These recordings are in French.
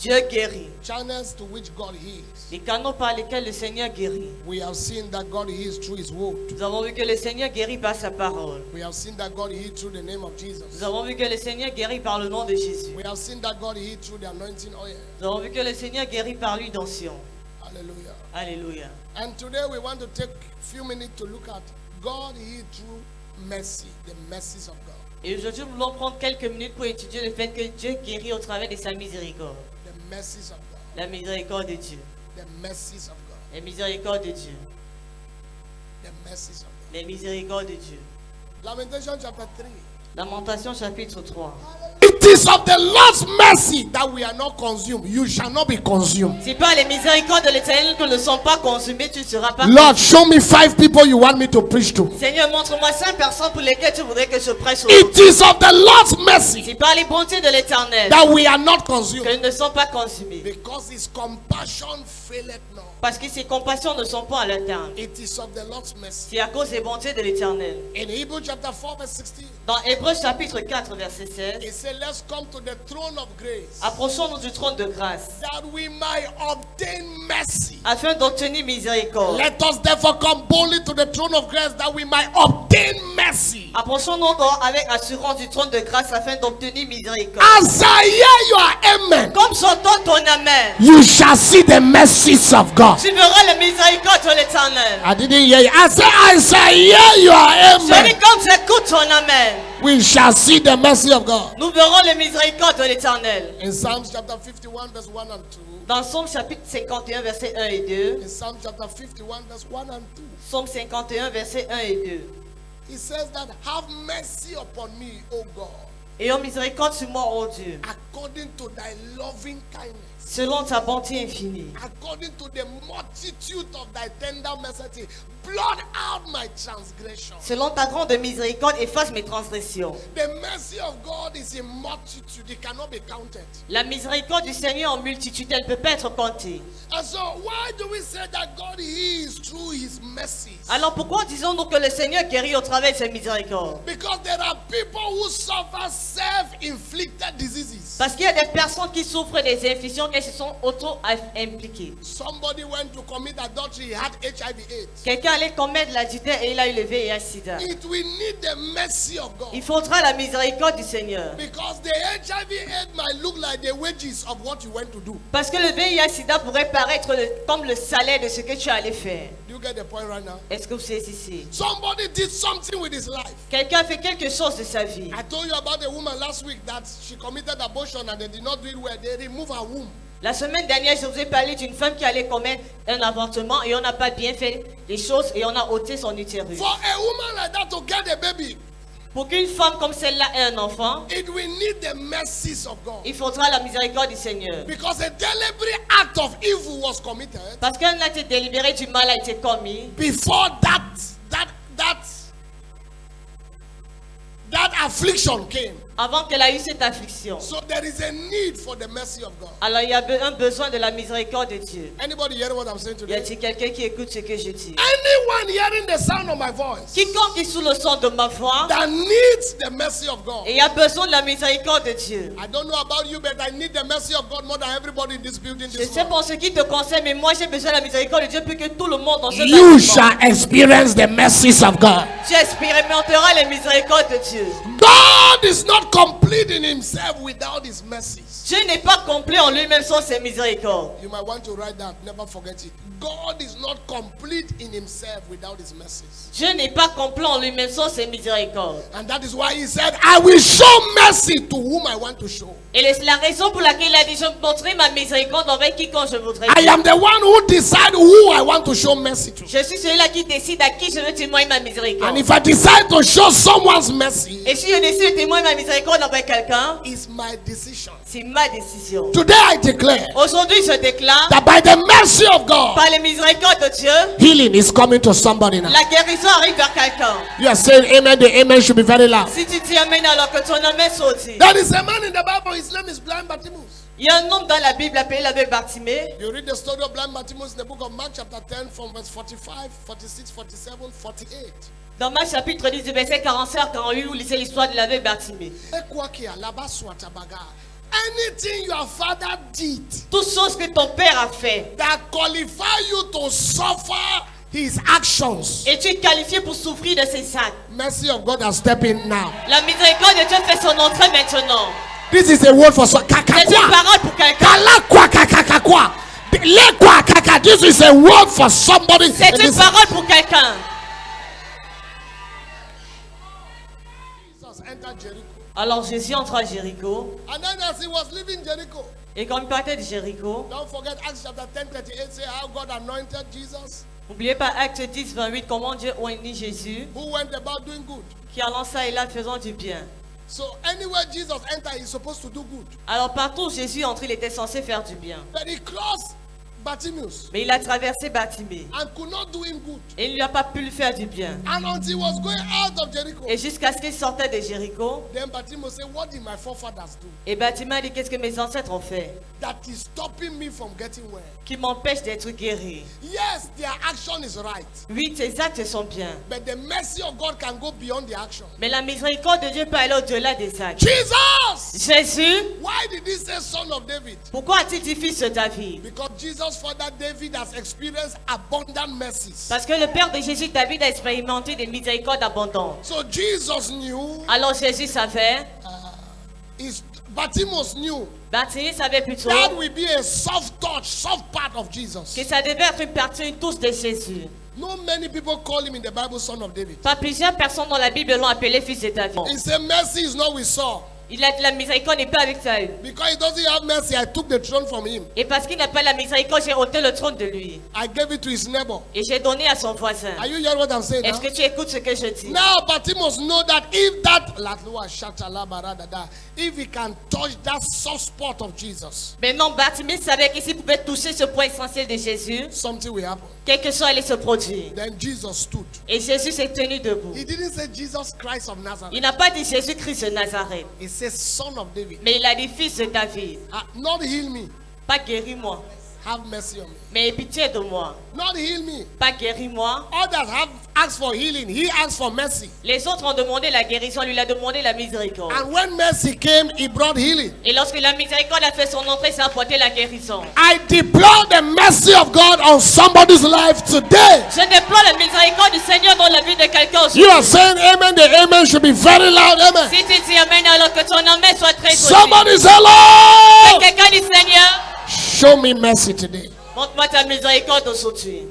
Dieu guérit. Channels to which God heals. Les canaux par lesquels le Seigneur guérit. We have seen that God heals through His word. Nous avons vu que le Seigneur guérit par sa parole. We have seen that God heals through the name of Jesus. Nous avons vu que le Seigneur guérit par le nom de Jésus. We have seen that God heals through the anointing oil. Nous avons vu que le Seigneur guérit par l'huile d'onction. Hallelujah. Alléluia. And today we want to take a few minutes to look at God healed through mercy, the mercies of God. Et aujourd'hui, nous allons prendre quelques minutes pour étudier le fait que Dieu guérit au travers de sa miséricorde. The mercies of God. La miséricorde de Dieu. The mercies of God. La miséricorde de Dieu. The mercies of God. Les miséricordes de Dieu. Lamentation chapter 3. Lamentation chapitre 3. It is of the Lord's mercy that we are not consumed. You shall not be consumed. C'est pas les miséricordes de l'Éternel que ne sont pas consumées, tu ne seras pas. Lord, show me 5 people you want me to preach to. Seigneur, montre-moi 5 personnes pour lesquelles tu voudrais que je prêche. It is of the Lord's mercy C'est pas les bontés de l'Éternel that we are not que consumed. ne sont pas consumées. Because His compassion faileth not. Parce que ses compassions ne sont pas à leur terme. It is of the Lord's mercy. C'est à cause des bontés de l'Éternel. In Hebrews chapter 4 verse 16. Dans Hébreux chapitre 4 verset 16. It says, let's come to the throne of grace, Approchons-nous du trône de grâce that we might obtain mercy. afin d'obtenir miséricorde. Let us therefore come boldly to the throne of grace, that we might obtain mercy. Approchons-nous donc avec assurance du trône de grâce afin d'obtenir miséricorde. As I hear your amen, Comme j'entends ton amen, you shall see the mercies of God. tu verras la miséricorde de l'Éternel. I didn't hear you. I said, as I hear your Je dis amen, comme j'écoute ton amen, we shall see the mercy of God. nous verrons la miséricorde de l'Éternel. In Psalms chapter 51 verse 1 and 2. Dans Psaume chapitre 51 verset 1 et 2. In Psalm chapter 51 verse 1 and 2. Psaume 51 verset 1 et 2. He says that, have mercy upon me, O God, Ayons miséricorde sur moi, ô Dieu, according to thy loving kindness, selon ta bonté infinie, according to the multitude of thy tender mercy, blot out my transgression. selon ta grande miséricorde, efface mes transgressions. The mercy of God is in multitude, it cannot be counted. La miséricorde du Seigneur en multitude, elle ne peut pas être comptée. And so, why do we say that God heals through his mercies? Alors pourquoi disons-nous que le Seigneur guérit au travers de ses miséricordes? Because there are people who suffer self-inflicted diseases. Parce qu'il y a des personnes qui souffrent des infections qui se sont auto-impliquées. Somebody went to commit adultery, he had HIV/AIDS. Quelqu'un allait commettre l'adultère et il a eu le VIH/SIDA. It will need the mercy of God. Il faudra la miséricorde du Seigneur. Because the HIV/AIDS might look like the wages of what you went to do. Parce que le VIH/SIDA pourrait paraître comme le salaire de ce que tu allais faire. Do you get the point right now? Est-ce que vous saisissez? Somebody did something with his life. Quelqu'un fait quelque chose de sa vie. I told you about a woman last week that she committed abortion and they did not do it well. They removed her womb. La semaine dernière, je vous ai parlé d'une femme qui allait commettre un avortement et on n'a pas bien fait les choses et on a ôté son utérus. For a woman like that to get a baby, Pour qu'une femme comme celle-là ait un enfant, it will need the mercies of God. il faudra la miséricorde du Seigneur. Because a deliberate act of evil was committed Parce qu'un acte délibéré du mal a été commis before that affliction came. avant qu'elle ait eu cette affliction. So there is a need for the mercy of God. Alors il y a un besoin de la miséricorde de Dieu. Anybody hearing what I'm saying Y today? a-t-il quelqu'un qui écoute ce que je dis? Anyone hearing the sound of my voice Quiconque est sous le son de ma voix that needs the mercy of God. et a besoin de la miséricorde de Dieu. I don't know about you, but I need the mercy of God more than everybody in this building Je this sais morning. pour ce qui te concerne, mais moi j'ai besoin de la miséricorde de Dieu plus que tout le monde dans ce You bâtiment. shall experience the mercies of God. Tu expérimenteras les miséricordes de Dieu. God is not complete in himself without his mercies. Dieu n'est pas complet en lui-même sans ses miséricordes. You might want to write that, never forget it. God is not complete in himself without his mercies. Dieu n'est pas complet en lui-même sans ses miséricordes. And that is why he said, I will show mercy to whom I want to show. Et la raison pour laquelle il a dit, je montrerai ma miséricorde envers quiconque je voudrais. I am the one who decide who I want to show mercy to. Je suis celui-là qui décide à qui je veux témoigner ma miséricorde. And if I decide to show someone's mercy, Et si je décide de témoigner ma miséricorde envers quelqu'un, it's my decision. c'est ma décision. Today I declare Aujourd'hui, je déclare, that by the mercy of God, par les miséricordes de Dieu, healing is coming to somebody now. la guérison arrive vers quelqu'un. You are saying amen. The amen should be very loud. Si tu dis amen alors que ton amen saute. There is a man in the Bible, his name is Blind Bartimaeus. Il y a un homme dans la Bible appelé l'aveugle Bartimée. You read the story of Blind Bartimaeus in the book of Mark chapter 10 from verse 45, 46, 47, 48. Dans Marc chapitre 10 du verset 45 à 48, vous lisez l'histoire de l'aveugle Bartimée. Anything your father did Toute chose que ton père a fait, that qualify you to suffer his actions, et tu es qualifié pour souffrir de ses actes. mercy of God has stepped in now. La miséricorde de Dieu fait son entrée maintenant. This is a word for C'est une kakakwa. parole pour quelqu'un. Kalakwa kakakakwa. Lekwa kaka. This is a word for somebody. C'est in une this- parole pour quelqu'un. Jesus entered Jericho. Alors Jésus entra à Jéricho. And then as he was leaving Jericho, Et quand il partait de Jéricho, don't forget Acts chapter 10:38 say how God anointed Jesus, n'oubliez pas Acte 10, 28, comment Dieu a uni Jésus, who went about doing good. qui allant ça et là faisant du bien. So anywhere Jesus entered, he's supposed to do good. Alors partout où Jésus est entré, il était censé faire du bien. But he crossed Bartimaeus Mais il a traversé Bartimée. and could not do him good. Et il ne lui a pas pu lui faire du bien. And until he was going out of Jericho, Et jusqu'à ce qu'il sortait de Jéricho, then Bartimaeus said, what did my forefathers do et Bartimée a dit, qu'est-ce que mes ancêtres ont fait that is stopping me from getting well? qui m'empêche d'être guéri? Yes, their action is right. Oui, tes actes sont bien. But the mercy of God can go beyond the action. Mais la miséricorde de Dieu peut aller au-delà des actes. Jesus! Jésus, Why did he say son of David? pourquoi a-t-il dit fils de David? Because Jesus' father David has experienced abundant mercies. Parce que le père de Jésus, David, a expérimenté des miséricordes abondantes. So Jesus knew, Alors Jésus savait, Bartimaeus knew Bartimée savait plutôt that will be a soft touch, soft part of Jesus. que ça devait être une partie, une touche de Jésus. No many people call him in the Bible son of David. Pas plusieurs personnes dans la Bible l'ont appelé fils de David. He said mercy is not with Saul. Il a dit la miséricorde n'est pas avec Saül. Because he doesn't have mercy, I took the throne from him. Et parce qu'il n'a pas la miséricorde, j'ai ôté le trône de lui. I gave it to his neighbor. Et j'ai donné à son voisin. Are you hearing what I'm saying Est-ce now? que tu écoutes ce que je dis? Now Bartimaeus know that if he can touch that soft spot of Jesus, Maintenant, Bartimée savait que s'il pouvait toucher ce point essentiel de Jésus, something will happen. quelque chose allait se produire. Then Jesus stood. Et Jésus s'est tenu debout. He didn't say Jesus Christ of Nazareth. Il n'a pas dit Jésus-Christ de Nazareth, He says son of David. mais il a dit fils de David. Not heal me. Pas guéris-moi, Have mercy on me. mais aie pitié de moi. Not heal me. Pas guéris-moi. Others have asked for healing. He asked for mercy. Les autres ont demandé la guérison, lui il a demandé la miséricorde. And when mercy came, he brought healing. Et lorsque la miséricorde a fait son entrée, ça a apporté la guérison. I deploy the mercy of God on somebody's life today. Je déploie la miséricorde du Seigneur dans la vie de quelqu'un aujourd'hui. You are saying amen. The amen should be very loud. Amen. Si tu dis amen, alors que ton amen soit très connu. Somebody say, Lord, Quelqu'un dit Seigneur, show me mercy today. montre-moi ta miséricorde aujourd'hui.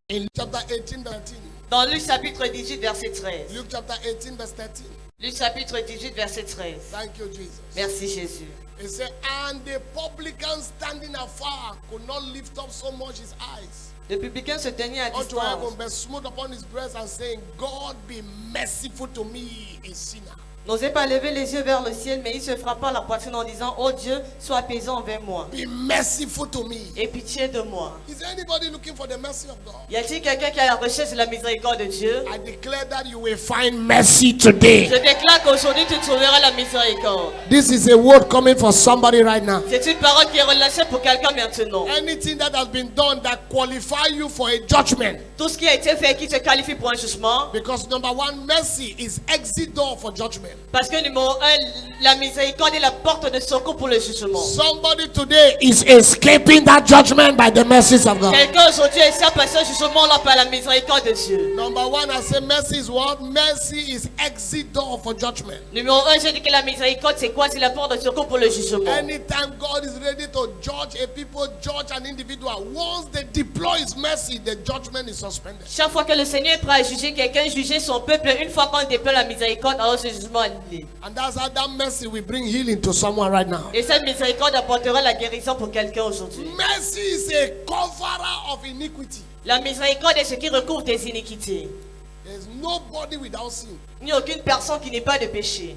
In chapter 18, verse 13. Dans Luc chapitre 18, verset 13. Luke chapter 18, verse 13. Luc chapitre 18, verset 13. Thank you, Jesus. Merci Jésus. It said, and the publican standing afar could not lift up so much his eyes Le publicain se tenait à unto heaven, distance, but smote upon his breast and saying, God be merciful to me, a sinner. n'osait pas lever les yeux vers le ciel, mais il se frappa la poitrine en disant, oh Dieu, sois apaisant envers moi. Be merciful to me. Aie pitié de moi. Is there anybody looking for the mercy of God? Y a-t-il quelqu'un qui a la recherche de la miséricorde de Dieu? I declare that you will find mercy today. Je déclare qu'aujourd'hui tu trouveras la miséricorde. This is a word coming for somebody right now. C'est une parole qui est relâchée pour quelqu'un maintenant. Anything that has been done that qualify you for a judgment. Tout ce qui a été fait qui te qualifie pour un jugement. Because number one, mercy is exit door for judgment. Parce que numéro 1, la miséricorde est la porte de secours pour le jugement. Somebody today is escaping that judgment by the mercies of God. Quelqu'un aujourd'hui échappe à ce jugement-là par la miséricorde de Dieu. Number one, I say mercy is what? Mercy is exit door for judgment. Numéro 1, j'ai dit que la miséricorde, c'est quoi? C'est la porte de secours pour le jugement. Anytime God is ready to judge a people, judge an individual, once they deploy his mercy, the judgment is suspended. Chaque fois que le Seigneur est prêt à juger quelqu'un, juger son peuple, une fois qu'on déploie la miséricorde, alors ce jugement est annulé. And that's how that mercy will bring healing to someone right now. Et cette miséricorde apportera la guérison pour quelqu'un aujourd'hui. Mercy is a coverer of iniquity. La miséricorde est ce qui recouvre tes iniquités. There's nobody without sin. Il n'y a aucune personne qui n'est pas de péché.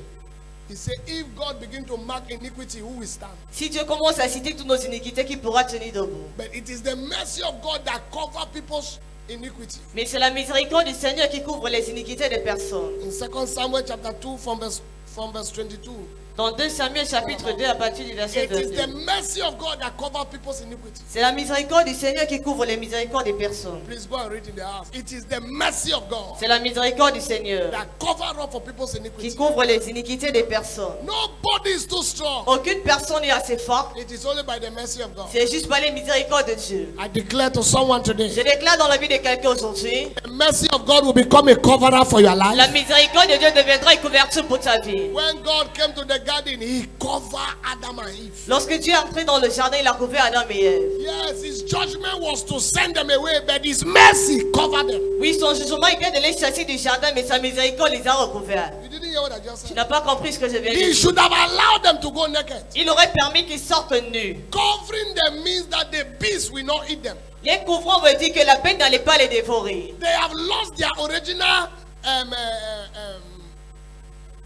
He said, if God begin to mark iniquity, who will stand? Si Dieu commence à citer toutes nos iniquités, qui pourra tenir debout? But it is the mercy of God that cover people's iniquity. Mais c'est la miséricorde du Seigneur qui couvre les iniquités des personnes. In 2 Samuel chapter 2 from verse 22, Dans 2 Samuel chapitre 2 à partir du verset It is the 22. mercy of God that covers people's iniquity. C'est la miséricorde du Seigneur qui couvre les miséricordes des personnes. Please go and read in the house. It is the mercy of God C'est la miséricorde du Seigneur that covers up for people's qui iniquity. couvre les iniquités des personnes. Nobody is too strong. Aucune personne n'est assez forte. It is only by the mercy of God. C'est juste par les miséricordes de Dieu. I declare to someone today, Je déclare dans la vie de quelqu'un aujourd'hui, the mercy of God will become a cover-up for your la life. miséricorde de Dieu deviendra une couverture pour ta vie. When God came to the garden, He covered Adam and Eve. Lorsque Dieu est entré dans le jardin, il a couvert Adam et Ève. Yes, His judgment was to send them away, but His mercy covered them. Oui, son jugement, il vient de les chasser du jardin, mais sa miséricorde les a recouverts. You didn't hear what I just Tu said? n'as pas compris ce que je viens de He dire. should have allowed them to go naked. Il aurait permis qu'ils sortent nus. Covering them means that the beast will not eat them. Les couvrants veut dire que la bête n'allait pas les dévorer. They have lost their original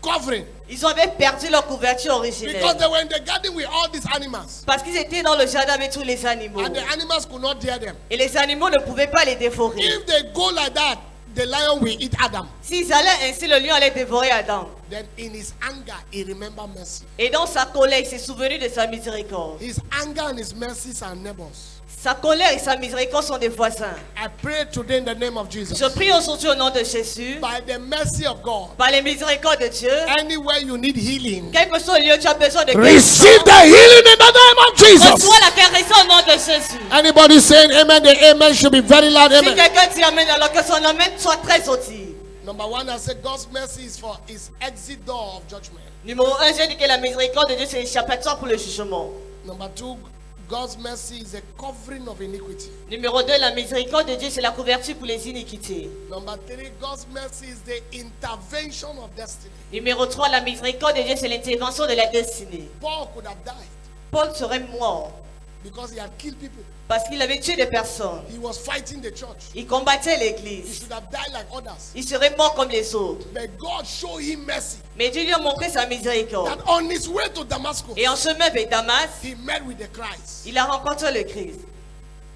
covering Ils avaient perdu leur couverture originelle. because they were in the garden with all these animals, Parce qu'ils étaient dans le jardin avec tous les animaux. and the animals could not dare them. Et les animaux ne pouvaient pas les dévorer. If they go like that, the lion will eat Adam. S'ils allaient ainsi, le lion allait dévorer Adam. Then in his anger, he remembered mercy. Et dans sa colère, il s'est souvenu de sa miséricorde. His anger and his mercies are neighbors. Sa colère et sa miséricorde sont des voisins. I pray today in the name of Jesus. Je prie aujourd'hui au nom de Jésus, By the mercy of God, par les miséricordes de Dieu, anywhere you need healing, quel que soit le lieu où tu as besoin de receive guérison, the healing in the name of Jesus. reçois la guérison au nom de Jésus. Anybody saying amen? The amen should be very loud. Si Amen. quelqu'un dit amen, alors que son amen soit très audible. Number one, I said God's mercy is for his exit door of judgment. Numéro 1, j'ai dit que la miséricorde de Dieu, c'est l'échappatoire pour le jugement. Number two, God's mercy is a covering of iniquity. Numéro 2, la miséricorde de Dieu, c'est la couverture pour les iniquités. Number three, God's mercy is the intervention of destiny. Numéro 3, la miséricorde de Dieu, c'est l'intervention de la destinée. Paul could have died Paul serait mort because he had killed people. parce qu'il avait tué des personnes. He was fighting the church. Il combattait He l'église. should have died like others. Il serait mort comme les autres. But God showed him mercy. Mais Dieu lui a montré sa miséricorde. That on his way to Damascus, Et en chemin vers Damas, he met with the Christ. il a rencontré le Christ.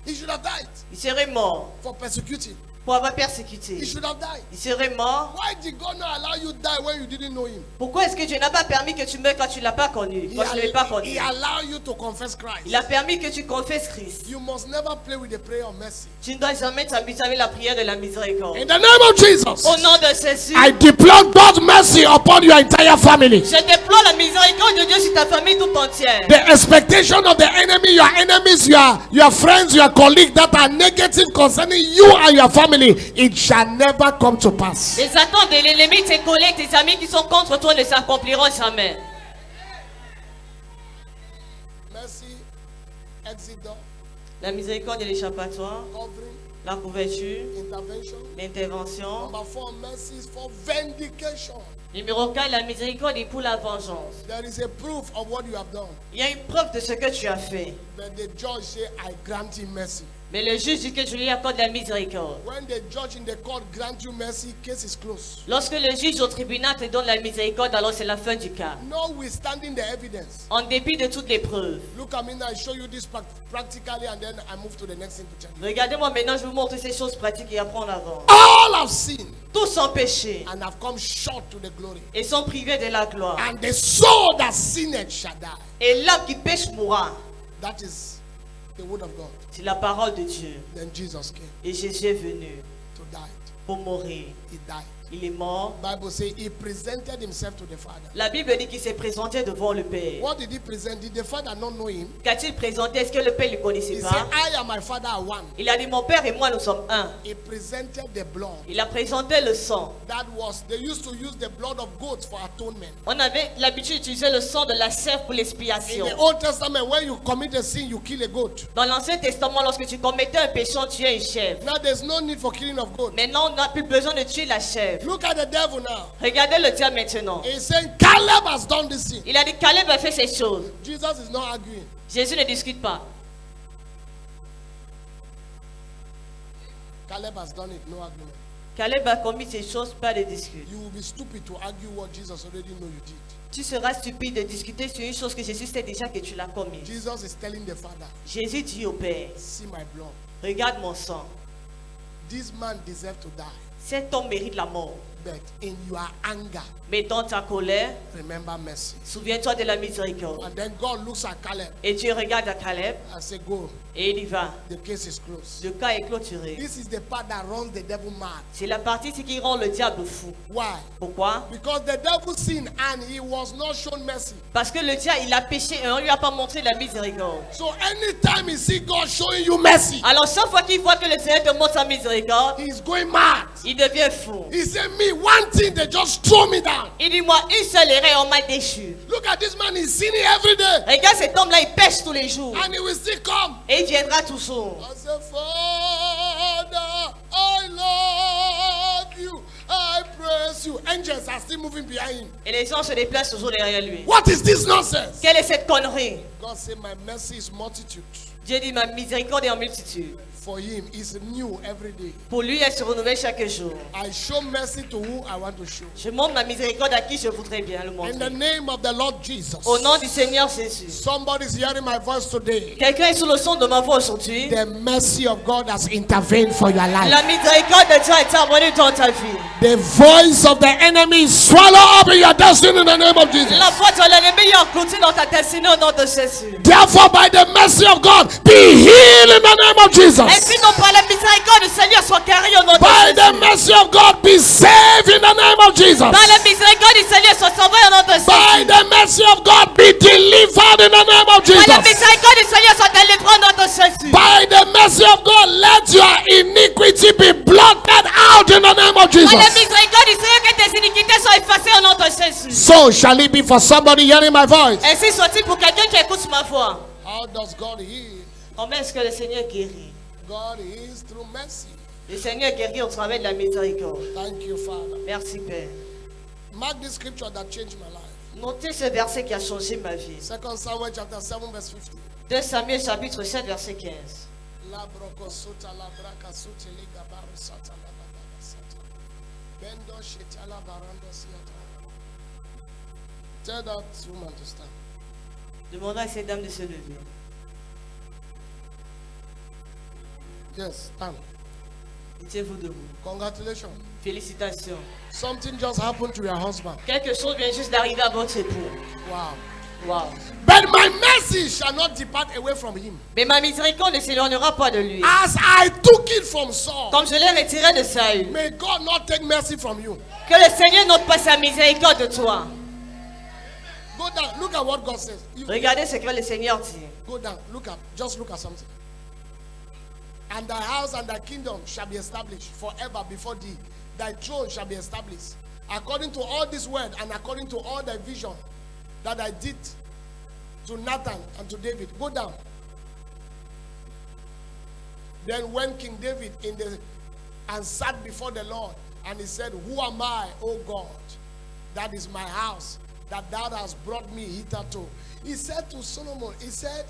He should have died Il serait mort for persecuting. pour avoir He persécuté. should have died. Il serait mort. Why did God not allow you to die when you didn't know him? Pourquoi est-ce que Dieu n'a pas permis que tu meurs quand tu ne l'as pas connu, quand tu ne l'avais pas connu? He allowed you to confess Christ. Il a permis que tu confesses Christ. You must never play with the prayer of mercy. Tu ne dois jamais t'amuser avec la prière de la miséricorde. In the name of Jesus, Au nom de Jésus, I deploy God's mercy upon your entire family. je déploie la miséricorde de Dieu sur ta famille tout entière. The expectation of the enemy, your enemies, your friends, your colleagues that are negative concerning you and your family, it shall never come to pass. Les attentes de l'ennemi, tes collègues, tes amis qui sont contre toi ne s'accompliront jamais. Mercy, exit door, La miséricorde de l'échappatoire, covering, la couverture, intervention. l'intervention. Number four, mercy is for vindication. Numéro 4, la miséricorde est pour la vengeance. There is a proof of what you have done. Il y a une preuve de ce que tu as fait. But the judge say, I grant him mercy. Mais le juge dit que je lui accorde la miséricorde. When the judge in the court grant you mercy, case is closed. Lorsque le juge au tribunal te donne la miséricorde, alors c'est la fin du cas. Notwithstanding the evidence. En dépit de toutes les preuves. Look at me now, I show you this practically and then I move to the next thing to tell you. Regardez-moi maintenant, je vous montre ces choses pratiques et après on avance. All have sinned Tous ont péché and have come short to the glory. et sont privés de la gloire. And the soul that sinned shall die. Et l'âme qui pêche mourra. That is the word of God. C'est la parole de Dieu. Then Jesus came Et Jésus est venu to die. pour mourir. He died. Il est mort. Bible says he presented himself to the Father. La Bible dit qu'il s'est présenté devant le Père. What did he present? Did the Father not know him? Qu'a-t-il présenté? Est-ce que le Père ne le He connaissait said, pas? I and my Father are one. Il a dit, mon Père et moi, nous sommes un. He presented the blood. Il a présenté le sang. They used to use the blood of goats for atonement. On avait l'habitude d'utiliser le sang de la chèvre pour In l'expiation. the Old Testament, when you commit a sin, you kill a goat. Dans l'Ancien Testament, lorsque tu commettais un péché, on tuait une chèvre. Now there's no need for killing of goat. Maintenant, on n'a plus besoin de tuer la chèvre. Look at the devil now. Regardez le diable maintenant. He's saying Caleb has done this sin. Il a dit, Caleb a fait ces choses. Jesus is not arguing. Jésus ne discute pas. Caleb has done it, no argument. Caleb a commis ces choses, pas de discute. You will be stupid to argue what Jesus already know you did. Tu seras stupide de discuter sur une chose que Jésus sait déjà que tu l'as commise. Jesus is telling the Father, Jésus dit au Père, see my blood. regarde mon sang. This man deserves to die. Cet homme mérite la mort. But in your anger, Mais dans ta colère, remember mercy. souviens-toi de la miséricorde. And then God looks at Caleb Et Dieu regarde à Caleb and says, go, et il y va. the case is closed. Le cas est clôturé. This is the part that runs the devil mad. C'est la partie qui rend le diable fou. Why? Pourquoi? Because the devil sinned and he was not shown mercy. Parce que le diable, il a péché et on ne lui a pas montré la miséricorde. So anytime he see God showing you mercy, Alors chaque fois qu'il voit que le Seigneur te montre sa miséricorde, he's going mad. il devient fou. He said, me, one thing, they just throw me down. Il dit, moi, une seule erreur, on m'a déchu. Look at this man, he's sinning every day. Regarde cet homme-là, il pêche tous les jours. And he will still come. Et il viendra toujours. I say, Father, I love you. I praise you. Angels are still moving behind him. Et les gens se déplacent toujours derrière lui. What is this nonsense? Quelle est cette connerie? God said, my mercy is multitude. Dieu dit, ma miséricorde est en multitude. For him is new every day. Pour lui, elle se renouvelle chaque jour. I show mercy to who I want to show. Je montre ma miséricorde à qui je voudrais bien le In montrer. the name of the Lord Jesus. Au nom du Seigneur Jésus. Somebody is hearing my voice today. Quelqu'un est sous le son de ma voix aujourd'hui. The mercy of God has intervened for your life. La miséricorde de Dieu est intervenue dans ta vie. The voice of the enemy is swallowed up in your destiny in the name of Jesus. La voix de l'ennemi est encloutée dans ta destinée au nom de Jésus. Therefore, by the mercy of God, be healed in the name of Jesus. Ainsi donc par la miséricorde du Seigneur soit guéri au nom de By the Jésus. mercy of God, be saved in the name of Jesus. Par la miséricorde du Seigneur soit sauvé au nom de By Jésus. the mercy of God, be delivered in the name of Par la Jesus. miséricorde du Seigneur soit délivré au nom de Jésus. By the mercy of God, let your iniquity be blotted out in the name of Par la Jesus. miséricorde du Seigneur que tes iniquités soient effacées au nom de Jésus. So shall it be for somebody hearing my voice. Ainsi soit-il pour quelqu'un qui écoute ma voix. How does God heal? Comment est-ce que le Seigneur guérit? God heals through mercy. Le Seigneur guérit au travers de la miséricorde. Thank you, Father. Merci Père. Mark this scripture that changed my life. Notez ce verset qui a changé ma vie. 2 Samuel chapter 7 verse 50. 2 Samuel chapitre 7 verset 15. La brokosota la brakasuti liga barusata la babasata. Bendo shetala barando siata. Tell that woman to stand. Demandons à ces dames de se lever. Yes, stand. Mettez-vous debout. Congratulations. Félicitations. Something just happened to your husband. Quelque chose vient juste d'arriver à votre époux. Wow. Wow. But my mercy shall not depart away from him. Mais ma miséricorde ne s'éloignera pas de lui. As I took it from Saul, Comme je l'ai retiré de Saül. may God not take mercy from you. Que le Seigneur n'ôte pas sa miséricorde de toi. Go down. Look at what God says. Regardez ce que le Seigneur dit. Go down. Just look at something. And thy house and thy kingdom shall be established forever before thee. Thy throne shall be established. According to all this word and according to all thy vision that I did to Nathan and to David. Go down. Then when King David and sat before the Lord, and he said, who am I, O God? That is my house, that thou hast brought me hitherto. He said to Solomon, he said,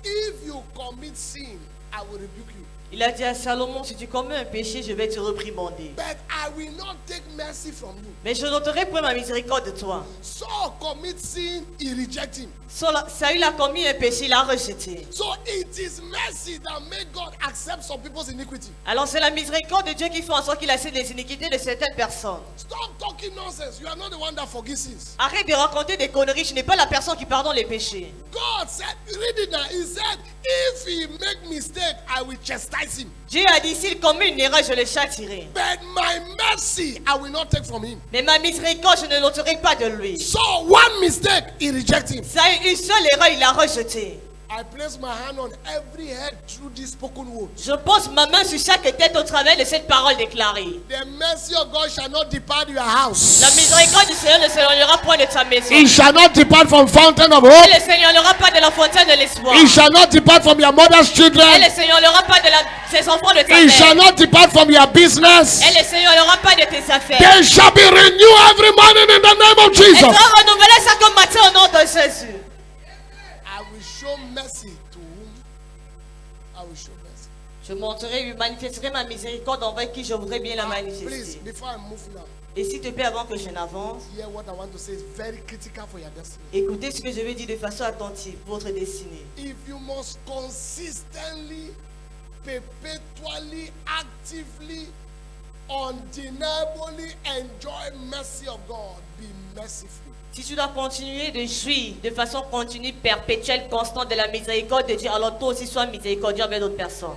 if you commit sin, I will rebuke you. Il a dit à Salomon, si tu commets un péché, je vais te réprimander. But I will not take mercy from you. Mais je n'ôterai point ma miséricorde de toi. Saul commit sin, he reject him. Saül a commis un péché, il a rejeté. So it is mercy that make God accept some people's iniquity. Alors c'est la miséricorde de Dieu qui fait en sorte qu'il accepte les iniquités de certaines personnes. Stop talking nonsense. You are not the one that forgives sins. Arrête de raconter des conneries, je n'ai pas la personne qui pardonne les péchés. God said, read it now. He said, if he make mistake, I will chastise him. Dieu a dit, s'il commet une erreur, je le châtierai. But my mercy, I will not take from him. Mais ma miséricorde, je ne l'ôterai pas de lui. So one mistake, he reject him. Ça a eu une seule erreur, il l'a rejeté. I place my hand on every head through this spoken word. Je pose ma main sur chaque tête au travers de cette parole déclarée. The mercy of God shall not depart your house. La miséricorde du Seigneur ne s'éloignera point de ta maison. It shall not depart from fountain of Et hope. le Seigneur n'aura pas de la fontaine de l'espoir. It shall not depart from your mother's Et children. le Seigneur n'aura pas de ses enfants de ta It shall mère. not depart from your business. Et le Seigneur n'aura pas de tes affaires. They shall be renewed every morning in the name of Elle Jesus. sera renouvelée chaque matin au nom de Jésus. I will show mercy to whom I will show mercy. Je montrerai, manifesterai ma miséricorde envers qui je voudrais bien la Please, manifester. before I move now, Et s'il te plaît, avant que je n'avance, hear what I want to say is very critical for your destiny. écoutez ce que je vais dire de façon attentive pour votre destinée. If you must consistently, perpetually, actively undeniably enjoy mercy of God, be merciful. Si tu dois continuer de jouir de façon continue, perpétuelle, constante de la miséricorde de Dieu, alors toi aussi sois miséricordieux avec d'autres personnes.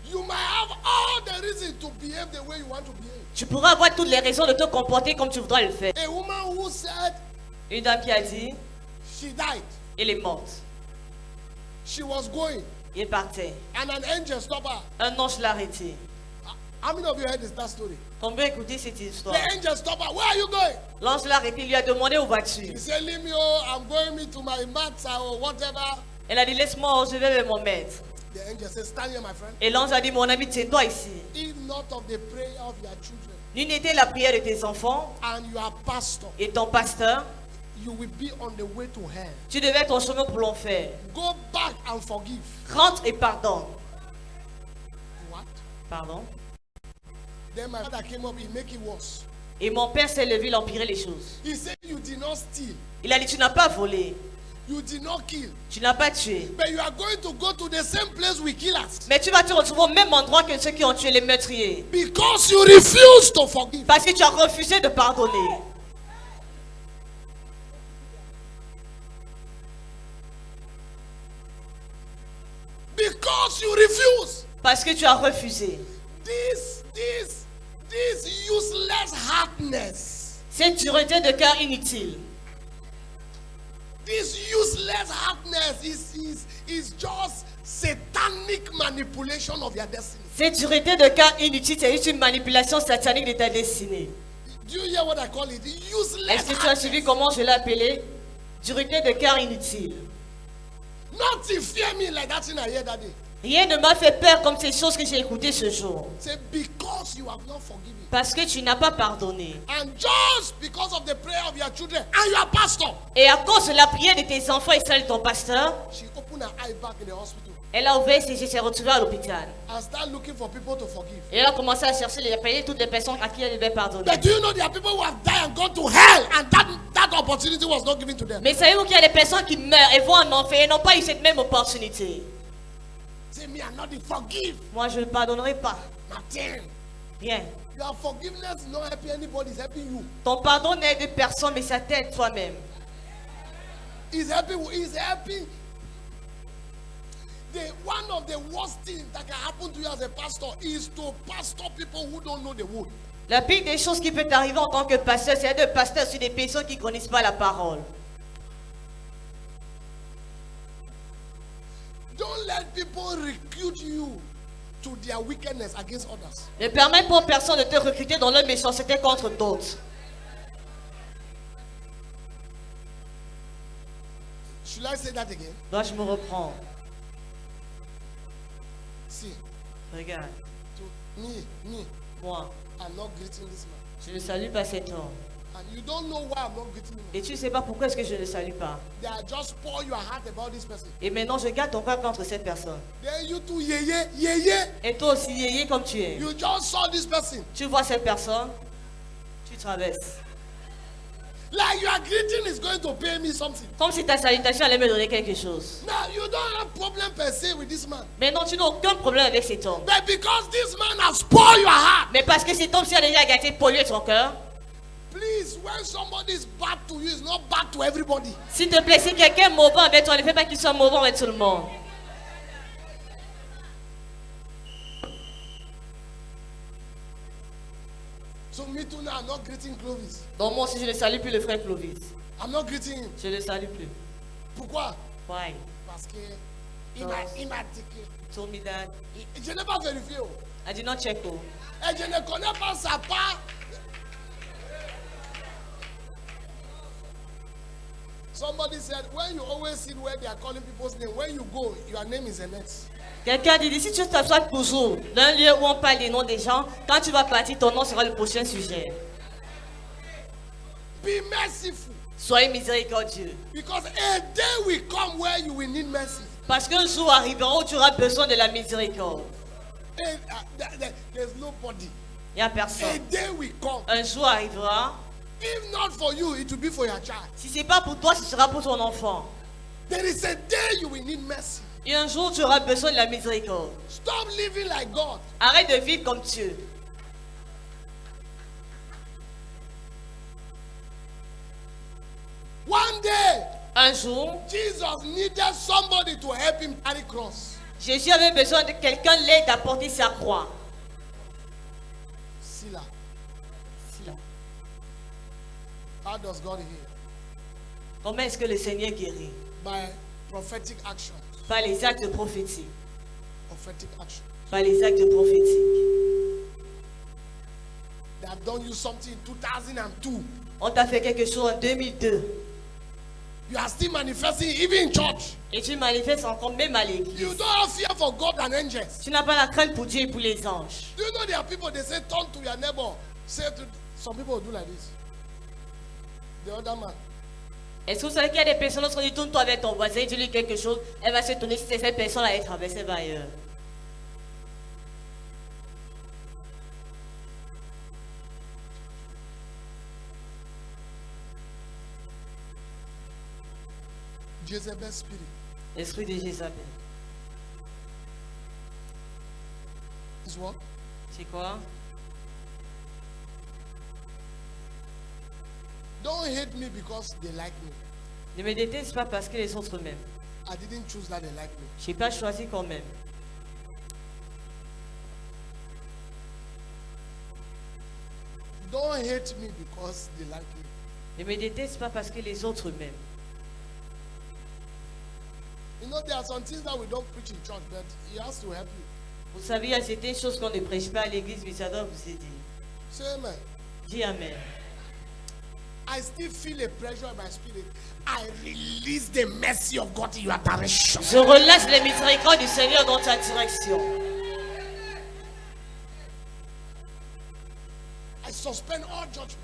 You might have all the reason to behave the way you want to behave. Tu pourras avoir toutes les raisons de te comporter comme tu voudras le faire. A woman who said Une dame qui a dit, she died, elle est morte. she was going, Il partait. and an angel stopped her. Un ange l'a arrêté. How many of you heard that story? Combien écouté cette histoire? The angel stopped her. Where are you going? L'ange l'a arrêté, il lui a demandé où vas-tu. He said, leave me, oh, I'm going me to my master or whatever. Elle a dit, laisse-moi, je vais vers mon maître. The angel said, stand here, my friend. Et l'ange a dit, mon ami, tiens-toi ici. If not of the prayer of your children L'une était la prière de tes enfants and your pastor, et ton pasteur. you will be on the way to hell. Tu devais ton chemin pour l'enfer. Go back and forgive. Rentre et pardonne. What? Pardon. Then my father came up, he make it worse. Et mon père s'est levé, il empirait les choses. He said, you did not steal, Il a dit, tu n'as pas volé, you did not kill, tu n'as pas tué. but you are going to go to the same place with killers Mais tu vas te retrouver au même endroit que ceux qui ont tué les meurtriers. because you refuse to forgive. Parce que tu as refusé de pardonner. Because you refuse. Parce que tu as refusé. This useless hardness, Cette dureté de cœur inutile. this useless hardness is just satanic manipulation of your destiny. Cette dureté de cœur inutile, c'est juste une manipulation satanique de ta destinée. Do you hear what I call it? Useless Est-ce que tu as suivi hardness. comment je l'ai appelé? Dureté de cœur inutile. Nothing fear me like that thing I heard that day. Rien ne m'a fait peur comme ces choses que j'ai écoutées ce jour. Say, because you have not forgiven. Parce que tu n'as pas pardonné. And just because of the prayer of your children and your pastor, Et à cause de la prière de tes enfants et celle de ton pasteur, she opened her eye back in the hospital elle a ouvert ses yeux et s'est retrouvée à l'hôpital. and started looking for people to forgive. Et elle a commencé à chercher les appeler toutes les personnes à qui elle devait pardonner. But do you know there are people who have died and gone to hell and that opportunity was not given to them? Mais savez-vous qu'il y a des personnes qui meurent et vont en enfer et n'ont pas eu cette même opportunité? Say me, I'm not the forgive. Moi, je ne pardonnerai pas. Nothing. Rien. Your forgiveness is not helping anybody, it's helping you. Ton pardon n'aide personne, mais ça t'aide toi-même. It's helping you. It's helping. One of the worst things that can happen to you as a pastor is to pastor people who don't know the word. La pire des choses qui peut t'arriver en tant que pasteur, c'est de pasteur sur des personnes qui ne connaissent pas la parole. Don't let people recruit you to their wickedness against others. Ne permets pas aux personnes de te recruter dans leur méchanceté contre d'autres. Should I say that again? Dois-je me reprendre? See, Regarde, to me, moi, I'm not greeting this man. je ne salue pas cet homme. And you don't know why I'm not greeting him. Et tu ne sais pas pourquoi est-ce que je ne le salue pas. They are just pour your heart about this person. Et maintenant, je garde ton cœur contre cette personne. Then you too, yeah. Et toi aussi, yéyé comme tu es. You just saw this person. Tu vois cette personne, tu traverses. Like your greeting is going to pay me something. Comme si ta salutation allait me donner quelque chose. Now you don't have problem per se with this man. Mais non, tu n'as aucun problème avec cet homme. But because this man has spoiled your heart, Mais parce que cet homme-ci a déjà gâté, pollué ton cœur. please, when somebody is bad to you, it's not bad to everybody. S'il te plaît, si quelqu'un est mauvais avec toi, ne fais pas qu'il soit mauvais avec tout le monde. So me too now, I'm not greeting Clovis. Donc moi aussi, je ne salue plus le frère Clovis. I'm not greeting him. Je ne le salue plus. Pourquoi? Why? Parce que il Non. m'a dit que He told me that. je n'ai pas vérifié. Oh. I did not check. Oh. Et je ne connais pas sa part. Somebody said, when you always sit where they are calling people's name, when you go, your name is Annette. Quelqu'un dit, si tu t'assois toujours dans un lieu où on parle des noms des gens, quand tu vas partir, ton nom sera le prochain sujet. Be merciful. Soyez miséricordieux. Because a day will come where you will need mercy. Parce qu'un jour arrivera où tu auras besoin de la miséricorde. There's nobody. Il n'y a A personne. day will come. Un jour arrivera. If not for you, it will be for your child. Si ce n'est pas pour toi, ce sera pour ton enfant. There is a day you will need mercy. Et un jour, tu auras besoin de la miséricorde. Stop living like God. Arrête de vivre comme Dieu. One day, Un jour, Jesus needed somebody to help him carry cross. Jésus avait besoin de quelqu'un l'aide à porter sa croix. See that? How does God heal? Comment est-ce que le Seigneur guérit? By prophetic action. Par les actes prophétiques. Prophetic action. Par les actes prophétiques. They have done you something in 2002. On t'a fait quelque chose en 2002. You are still manifesting even in church. Et tu manifestes encore même à l'église. You don't have fear for God and angels. Tu n'as pas la crainte pour Dieu et pour les anges. Do you know there are people, they say turn to your neighbor. Say to some people will do like this. The other man. Est-ce que vous savez qu'il y a des personnes, lorsqu'on dit tourne-toi avec ton voisin, dis-lui quelque chose, elle va se tourner, si c'est cette personne-là, elle traverse vers ailleurs. Jezebel spirit. L'esprit de Jézabel. Is what? C'est quoi? Don't hate me because they like me. Ne me déteste pas parce que les autres m'aiment. I didn't choose that they like me. Je n'ai pas choisi quand même. Don't hate me because they like me. Ne me déteste pas parce que les autres m'aiment. You know, there are some things that we don't preach in church, but he has to help you. Vous savez, il y a certaines choses qu'on ne prêche pas à l'église, mais ça doit vous aider. Say amen. Dis Amen. I still feel a pressure in my spirit. I release the mercy of God in your direction. Je relâche les miséricordes du Seigneur dans ta direction. I suspend all judgment,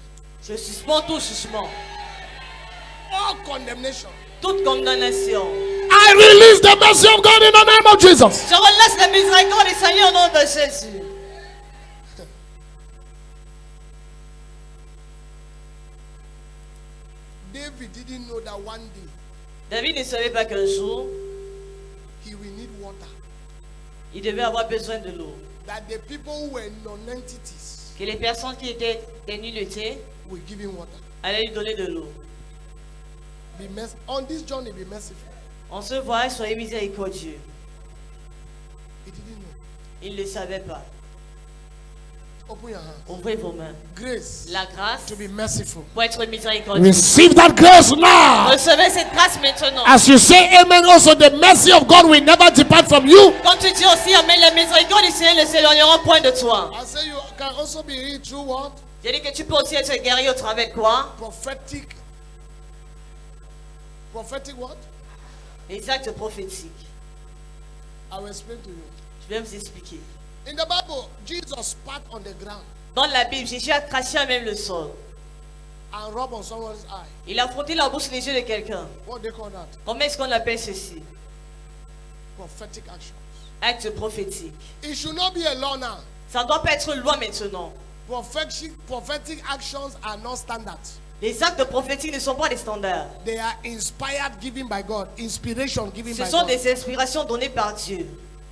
Je suspends tout jugement, all condemnation. toute condamnation. I release the mercy of God in the name of Jesus. Je relâche la miséricorde du Seigneur au nom de Jésus. David didn't know that one day David ne savait pas qu'un jour, he will need water. il devait avoir besoin de l'eau. That the people who were non-entities Que les personnes qui étaient des nullités will give him water. allaient lui donner de l'eau. On this journey, be merciful. On se voit, soyez miséricordieux. He didn't know. Il ne le savait pas. Open your hands. Ouvrez vos mains. Grace La grâce to be merciful. pour être miséricordieux. Receive that grace now. Recevez cette grâce maintenant. As you say amen, also the mercy of God will never depart from you. Quand tu dis aussi Amen, la miséricorde du Seigneur ne s'éloignera point de toi. I say you can also be healed through what? J'ai dit que tu peux aussi être guéri au travers de quoi? Prophetic what? Les actes prophétiques. I will explain to you. Je vais vous expliquer. In the Bible, Jesus spat on the ground Dans la Bible, Jésus a craché à même le sol. and rubbed on someone's eye. Il a frotté la bouche les yeux de quelqu'un. What do they call that? Comment est-ce qu'on appelle ceci? Prophetic action. Acte prophétique. It should not be a law now. Ça ne doit pas être loi maintenant. Prophetic actions are not standards. Les actes prophétiques ne sont pas des standards. They are inspired, given by God. Inspiration given Ce by sont God. des inspirations données par Dieu.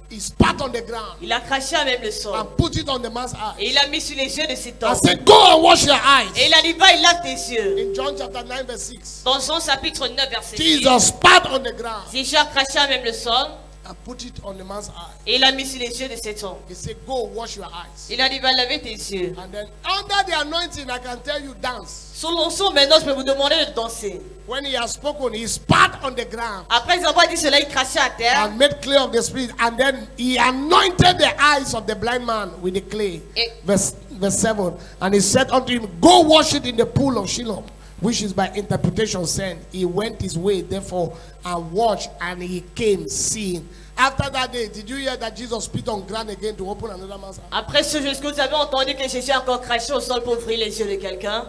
He spat on the ground Il a craché à même le sol. and put it on the man's Et eye. il a mis sur les yeux de cet I homme. said, go and wash your eyes. Et il a dit, va et lave tes yeux. In John chapter 9 verse 6. Dans Jean chapitre 9 verset 6. Jesus spat on the ground Jésus a craché à même le sol. and put it on the man's eye. Et il a mis sur les yeux de cet homme. He said, go wash your eyes. Il a dit, va laver tes yeux. And then under the anointing, I can tell you, dance. Sous l'onction, maintenant, je peux vous demander de danser. When he has spoken, he spat on the ground Après avoir dit cela, il crachait à terre. and made clear of the spirit. And then he anointed the eyes of the blind man with the clay. Et, Verse 7. And he said unto him, go wash it in the pool of Shiloh, which is by interpretation saying, he went his way, therefore, and washed, and he came seeing. After that day, did you hear that Jesus spit on ground again to open another man's eye? après ce jour, est-ce que vous avez entendu que Jésus a encore craché au sol pour ouvrir les yeux de quelqu'un?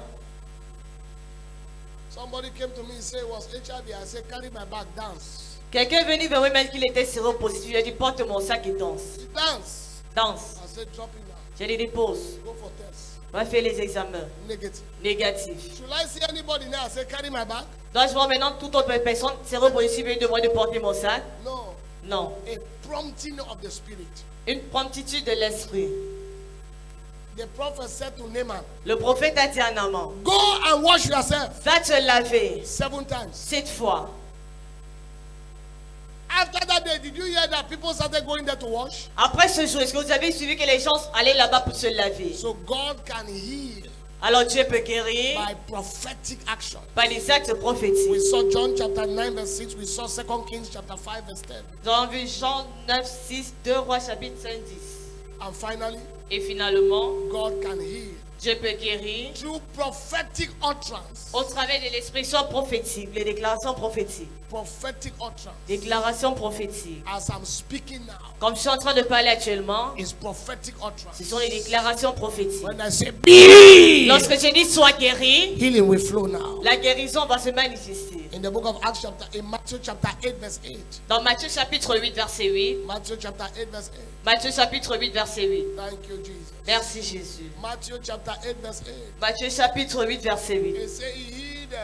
Somebody came to me and said, it was HIV. I said, carry my bag, dance. Quelqu'un est venu vers moi, même qu'il était séropositif. Il a dit, porte mon sac et danse. He danced. Danse. I said, drop it now. J'ai dit, dépose. Go for test. Va faire les examens. Negative. Négatifs. Should I see anybody now? I said, carry my bag? Dois-je voir maintenant toute autre personne séropositive et de moi de porter mon sac? No. Non. A prompting of the spirit. Une promptitude de l'esprit. The prophet said to Naaman, Le prophète a dit à Naaman, go and wash yourself va te laver 7 times. 7 fois. After that day, did you hear that people started going there to wash? Après ce jour, est-ce que vous avez suivi que les gens allaient là-bas pour se laver? So God can heal Alors Dieu peut guérir by prophetic action. par les actes prophétiques. We saw John chapter 9 verse 6. We saw 2 Kings chapter 5 verse 10. Nous avons vu Jean 9, 6, 2 Rois chapitre 5, 10. And finally, Et finalement, God can heal Dieu peut guérir through prophetic utterance. au travers de l'expression prophétique, les déclarations prophétiques. Prophetic utterance. Déclarations prophétiques. As I'm speaking now, Comme je suis en train de parler actuellement, is prophetic utterance. ce sont les déclarations prophétiques. When I say be, Lorsque je dis sois guéri, healing will flow now. la guérison va se manifester. In the book of Acts in Matthew chapter 8 verse 8. Dans Matthieu chapitre 8, verset 8. Matthew chapter 8 verse 8. Matthieu chapitre 8, verset 8. Thank you, Jesus. Merci Jésus. Matthew chapter 8 verse 8. Matthieu chapitre 8, verset 8. It says he healed.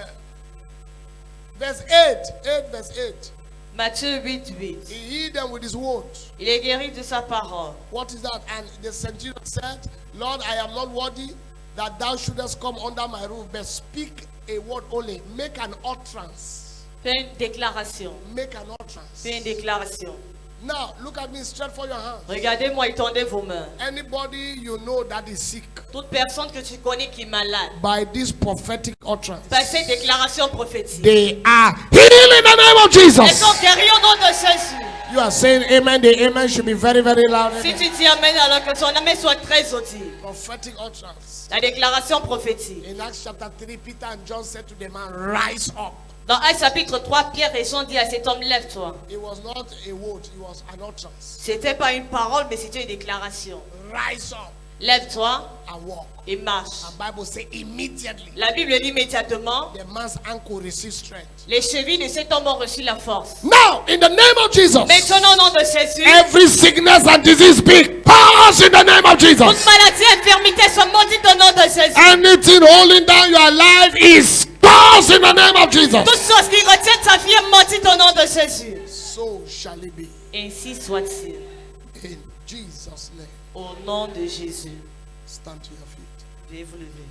Verse 8 verse 8. Matthieu 8, 8. He healed them with his word. Il est guéri de sa parole. What is that? And the centurion said, Lord, I am not worthy that thou shouldest come under my roof, but speak a word only. Make an utterance. Fais une déclaration. Make an utterance. Fais une déclaration. Now, look at me, stretch for your hands. Regardez-moi, étendez vos mains. Anybody you know that is sick, Toute personne que tu connais qui est malade, by this prophetic utterance, par cette déclaration prophétique, they are healed in the name of elles Jesus. sont guéries au nom de Jésus. You are saying amen. The amen should be very, very loud. Si tu dis amen, alors que son amen soit très audible. Prophetic utterance. La déclaration prophétique. In Acts chapter 3, Peter and John said to the man, rise up. Dans Actes chapitre 3, Pierre et Jean disent à cet homme, lève-toi. It was not a word, it was an utterance. C'était pas une parole, mais c'était une déclaration. Rise up Lève-toi and walk. et marche. And Bible says immediately La Bible dit immédiatement, the man's ankle received strength. les chevilles de cet homme ont reçu la force. Now, in the name of Jesus, Maintenant, au nom de Jésus, every sickness and disease be passed in the name of toute Jesus. maladie, infirmité sont maudites au nom de Jésus. Anything holding down your life is passed in the name of Jesus. Toute chose qui retient ta vie est maudite au nom de Jésus. So shall it be. Ainsi soit-il. In Jesus' name. Au nom de Jésus. Stand to your feet. Veuillez vous lever.